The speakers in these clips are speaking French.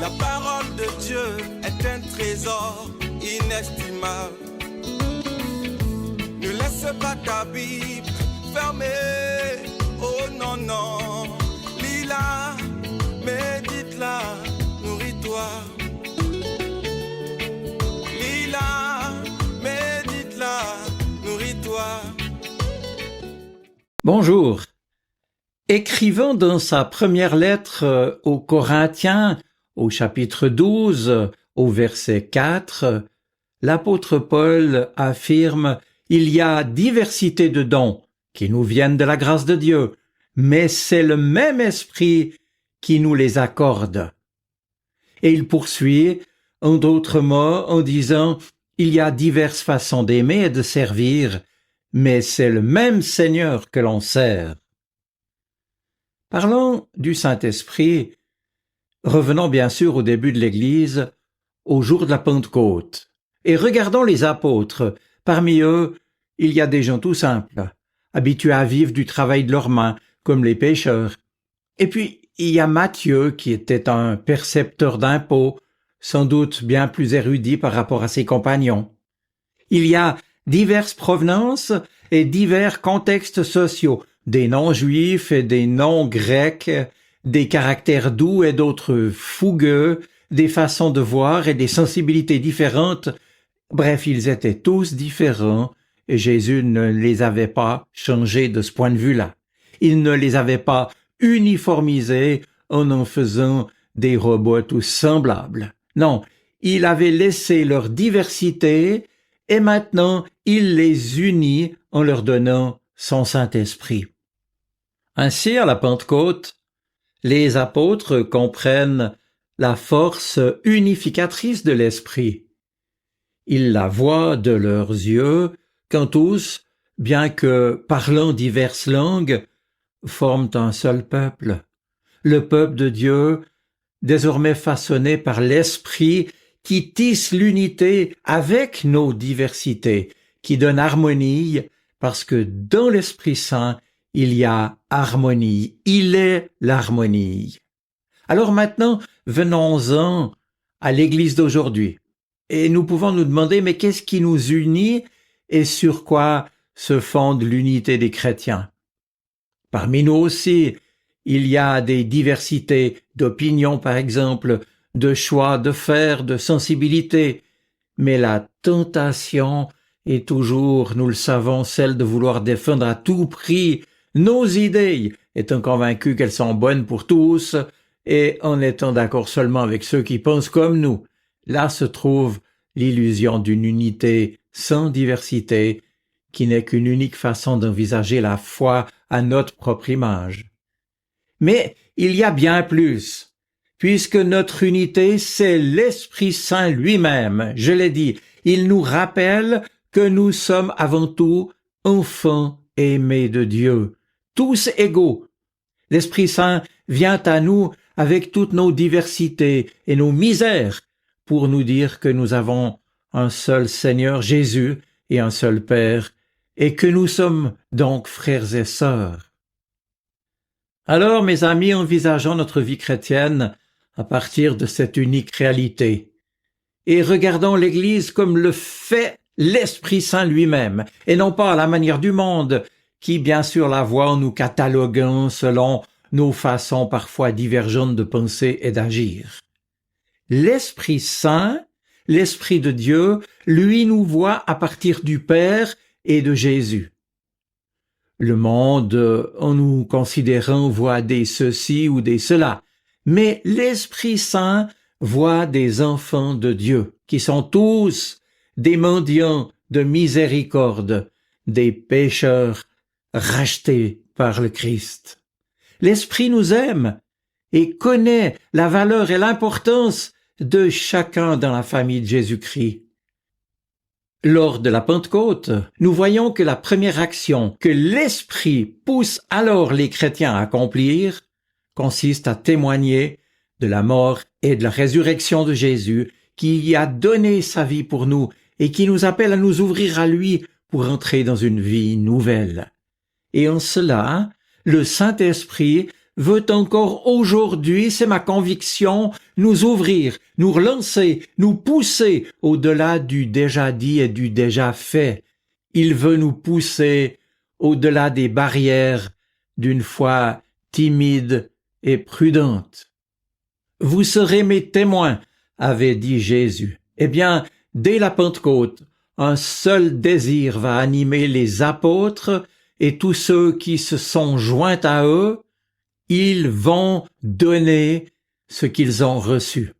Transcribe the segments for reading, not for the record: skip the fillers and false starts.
La parole de Dieu est un trésor inestimable. Ne laisse pas ta Bible fermée. Oh non, non. Lis-la, médite-la, nourris-toi. Lis-la, médite-la, nourris-toi. Bonjour. Écrivant dans sa première lettre aux Corinthiens, au chapitre 12, au verset 4, l'apôtre Paul affirme « Il y a diversité de dons qui nous viennent de la grâce de Dieu, mais c'est le même esprit qui nous les accorde. » Et il poursuit, en d'autres mots, en disant « Il y a diverses façons d'aimer et de servir, mais c'est le même Seigneur que l'on sert. » Parlons du Saint-Esprit. Revenons bien sûr au début de l'Église, au jour de la Pentecôte, et regardons les apôtres. Parmi eux, il y a des gens tout simples, habitués à vivre du travail de leurs mains, comme les pêcheurs. Et puis, il y a Matthieu, qui était un percepteur d'impôts, sans doute bien plus érudit par rapport à ses compagnons. Il y a diverses provenances et divers contextes sociaux, des non-juifs et des non-grecs, des caractères doux et d'autres fougueux, des façons de voir et des sensibilités différentes. Bref, ils étaient tous différents et Jésus ne les avait pas changés de ce point de vue-là. Il ne les avait pas uniformisés en faisant des robots tous semblables. Non, il avait laissé leur diversité et maintenant il les unit en leur donnant son Saint-Esprit. Ainsi, à la Pentecôte, les apôtres comprennent la force unificatrice de l'Esprit. Ils la voient de leurs yeux quand tous, bien que parlant diverses langues, forment un seul peuple, le peuple de Dieu, désormais façonné par l'Esprit qui tisse l'unité avec nos diversités, qui donne harmonie, parce que dans l'Esprit Saint, il y a harmonie, il est l'harmonie. Alors maintenant, venons-en à l'Église d'aujourd'hui. Et nous pouvons nous demander, mais qu'est-ce qui nous unit et sur quoi se fonde l'unité des chrétiens? Parmi nous aussi, il y a des diversités d'opinions, par exemple, de choix de faire, de sensibilité. Mais la tentation est toujours, nous le savons, celle de vouloir défendre à tout prix nos idées, étant convaincus qu'elles sont bonnes pour tous et en étant d'accord seulement avec ceux qui pensent comme nous. Là se trouve l'illusion d'une unité sans diversité, qui n'est qu'une unique façon d'envisager la foi à notre propre image. Mais il y a bien plus, puisque notre unité, c'est l'Esprit Saint lui-même. Je l'ai dit, il nous rappelle que nous sommes avant tout enfants aimés de Dieu, tous égaux. L'Esprit Saint vient à nous avec toutes nos diversités et nos misères pour nous dire que nous avons un seul Seigneur Jésus et un seul Père, et que nous sommes donc frères et sœurs. Alors, mes amis, envisageons notre vie chrétienne à partir de cette unique réalité, et regardons l'Église comme le fait l'Esprit Saint lui-même, et non pas à la manière du monde, qui bien sûr la voit en nous cataloguant selon nos façons parfois divergentes de penser et d'agir. L'Esprit Saint, l'Esprit de Dieu, lui nous voit à partir du Père et de Jésus. Le monde, en nous considérant, voit des ceci ou des cela, mais l'Esprit Saint voit des enfants de Dieu, qui sont tous des mendiants de miséricorde, des pécheurs rachetés par le Christ. L'Esprit nous aime et connaît la valeur et l'importance de chacun dans la famille de Jésus-Christ. Lors de la Pentecôte, nous voyons que la première action que l'Esprit pousse alors les chrétiens à accomplir consiste à témoigner de la mort et de la résurrection de Jésus qui y a donné sa vie pour nous et qui nous appelle à nous ouvrir à lui pour entrer dans une vie nouvelle. Et en cela, le Saint-Esprit veut encore aujourd'hui, c'est ma conviction, nous ouvrir, nous relancer, nous pousser au-delà du déjà dit et du déjà fait. Il veut nous pousser au-delà des barrières d'une foi timide et prudente. Vous serez mes témoins, avait dit Jésus. Eh bien, dès la Pentecôte, un seul désir va animer les apôtres et tous ceux qui se sont joints à eux, ils vont donner ce qu'ils ont reçu.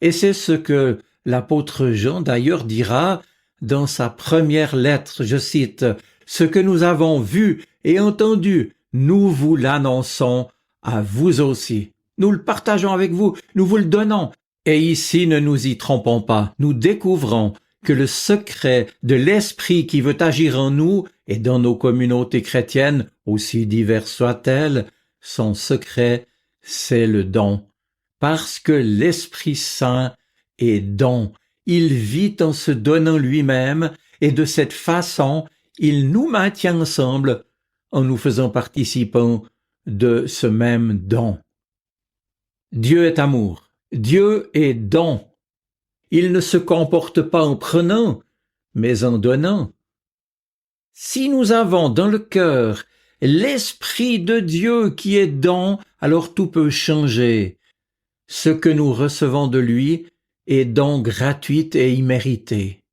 Et c'est ce que l'apôtre Jean d'ailleurs dira dans sa première lettre, je cite, « Ce que nous avons vu et entendu, nous vous l'annonçons à vous aussi. Nous le partageons avec vous, nous vous le donnons. Et ici, ne nous y trompons pas, nous découvrons que le secret de l'Esprit qui veut agir en nous et dans nos communautés chrétiennes, aussi diverses soient-elles, son secret, c'est le don. Parce que l'Esprit Saint est don. Il vit en se donnant lui-même et de cette façon, il nous maintient ensemble en nous faisant participants de ce même don. Dieu est amour. Dieu est don. Il ne se comporte pas en prenant, mais en donnant. Si nous avons dans le cœur l'Esprit de Dieu qui est don, alors tout peut changer. Ce que nous recevons de lui est don gratuit et immérité.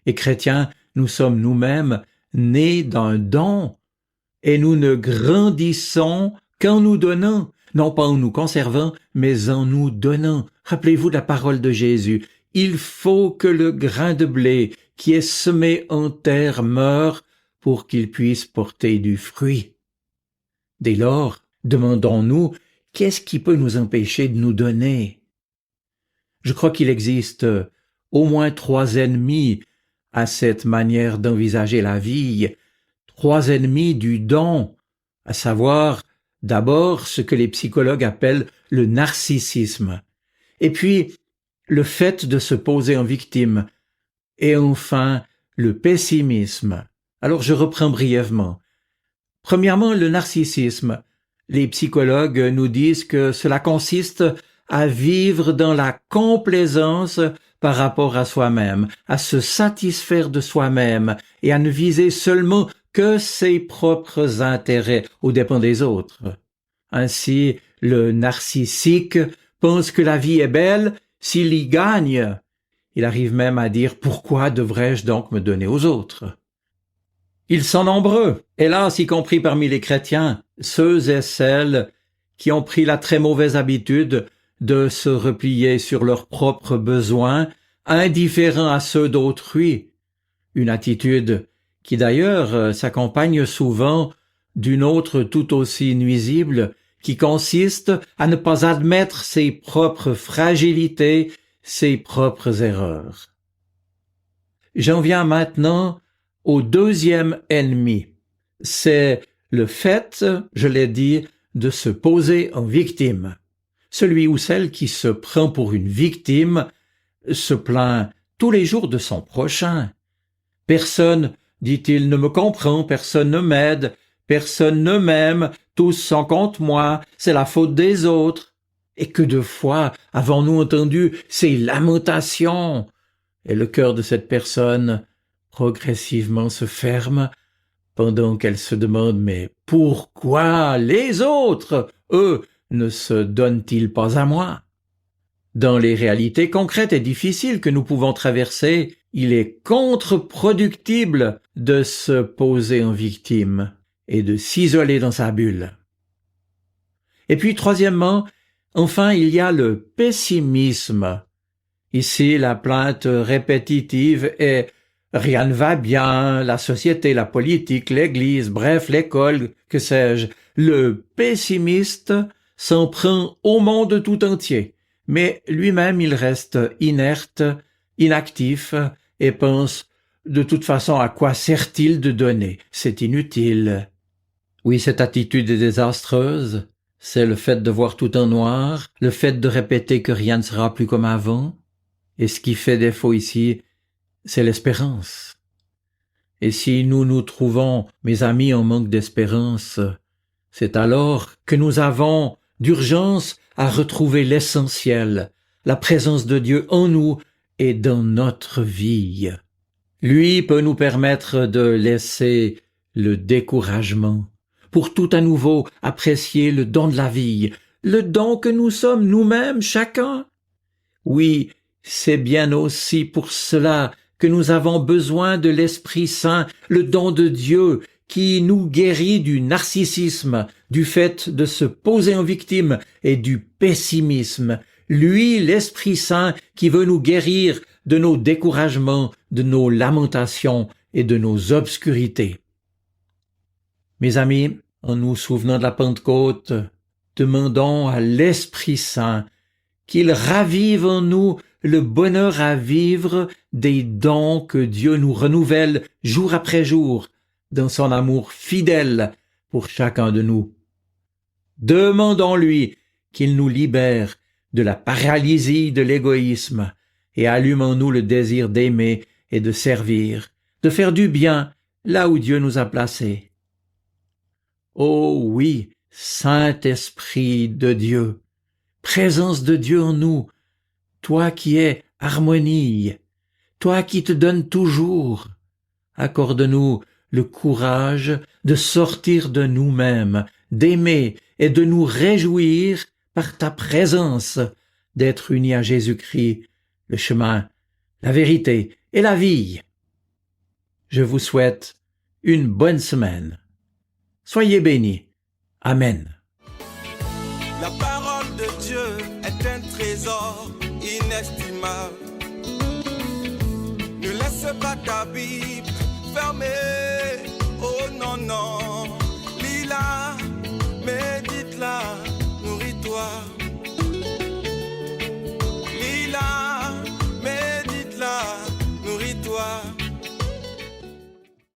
Et chrétiens, nous sommes nous-mêmes nés d'un don, et nous ne grandissons qu'en nous donnant, non pas en nous conservant, mais en nous donnant. Rappelez-vous de la parole de Jésus. Il faut que le grain de blé qui est semé en terre meure pour qu'il puisse porter du fruit. Dès lors, demandons-nous, qu'est-ce qui peut nous empêcher de nous donner? Je crois qu'il existe au moins 3 ennemis à cette manière d'envisager la vie, 3 ennemis du don, à savoir d'abord ce que les psychologues appellent le narcissisme, et puis le fait de se poser en victime, et enfin le pessimisme. Alors je reprends brièvement. Premièrement, le narcissisme. Les psychologues nous disent que cela consiste à vivre dans la complaisance par rapport à soi-même, à se satisfaire de soi-même et à ne viser seulement que ses propres intérêts aux dépens des autres. Ainsi, le narcissique pense que la vie est belle s'il y gagne. Il arrive même à dire « Pourquoi devrais-je donc me donner aux autres ?» Ils sont nombreux, hélas, y compris parmi les chrétiens, ceux et celles qui ont pris la très mauvaise habitude de se replier sur leurs propres besoins, indifférents à ceux d'autrui. Une attitude qui d'ailleurs s'accompagne souvent d'une autre tout aussi nuisible, qui consiste à ne pas admettre ses propres fragilités, ses propres erreurs. J'en viens maintenant au deuxième ennemi. C'est le fait, je l'ai dit, de se poser en victime. Celui ou celle qui se prend pour une victime se plaint tous les jours de son prochain. Personne, dit-il, ne me comprend, personne ne m'aide, personne ne m'aime, tous sont contre moi, c'est la faute des autres. Et que de fois avons-nous entendu ces lamentations? Et le cœur de cette personne progressivement se ferme, pendant qu'elle se demande « Mais pourquoi les autres, eux, ne se donnent-ils pas à moi ?» Dans les réalités concrètes et difficiles que nous pouvons traverser, il est contre-productible de se poser en victime et de s'isoler dans sa bulle. Et puis, troisièmement, enfin, il y a le pessimisme. Ici, la plainte répétitive est « Rien ne va bien, la société, la politique, l'église, bref, l'école, que sais-je ». Le pessimiste s'en prend au monde tout entier, mais lui-même il reste inerte, inactif, et pense « De toute façon, à quoi sert-il de donner? C'est inutile ». Oui, cette attitude est désastreuse. C'est le fait de voir tout en noir, le fait de répéter que rien ne sera plus comme avant. Et ce qui fait défaut ici, c'est l'espérance. Et si nous nous trouvons, mes amis, en manque d'espérance, C'est alors que nous avons d'urgence à retrouver l'essentiel, la présence de Dieu en nous et dans notre vie. Lui peut nous permettre de laisser le découragement pour tout à nouveau apprécier le don de la vie, le don que nous sommes nous-mêmes chacun. Oui, c'est bien aussi pour cela que nous avons besoin de l'Esprit Saint, le don de Dieu, qui nous guérit du narcissisme, du fait de se poser en victime et du pessimisme. Lui, l'Esprit Saint, qui veut nous guérir de nos découragements, de nos lamentations et de nos obscurités. Mes amis, en nous souvenant de la Pentecôte, demandons à l'Esprit Saint qu'il ravive en nous le bonheur à vivre des dons que Dieu nous renouvelle jour après jour dans son amour fidèle pour chacun de nous. Demandons-lui qu'il nous libère de la paralysie de l'égoïsme et allume en nous le désir d'aimer et de servir, de faire du bien là où Dieu nous a placés. Oh oui, Saint-Esprit de Dieu, présence de Dieu en nous, toi qui es harmonie, toi qui te donnes toujours, accorde-nous le courage de sortir de nous-mêmes, d'aimer et de nous réjouir par ta présence, d'être unis à Jésus-Christ, le chemin, la vérité et la vie. Je vous souhaite une bonne semaine. Soyez bénis. Amen. La parole de Dieu est un trésor inestimable. Ne laisse pas ta Bible fermée. Oh non, non. Lis-la, médite-la, nourris-toi. Lis-la, médite-la, nourris-toi.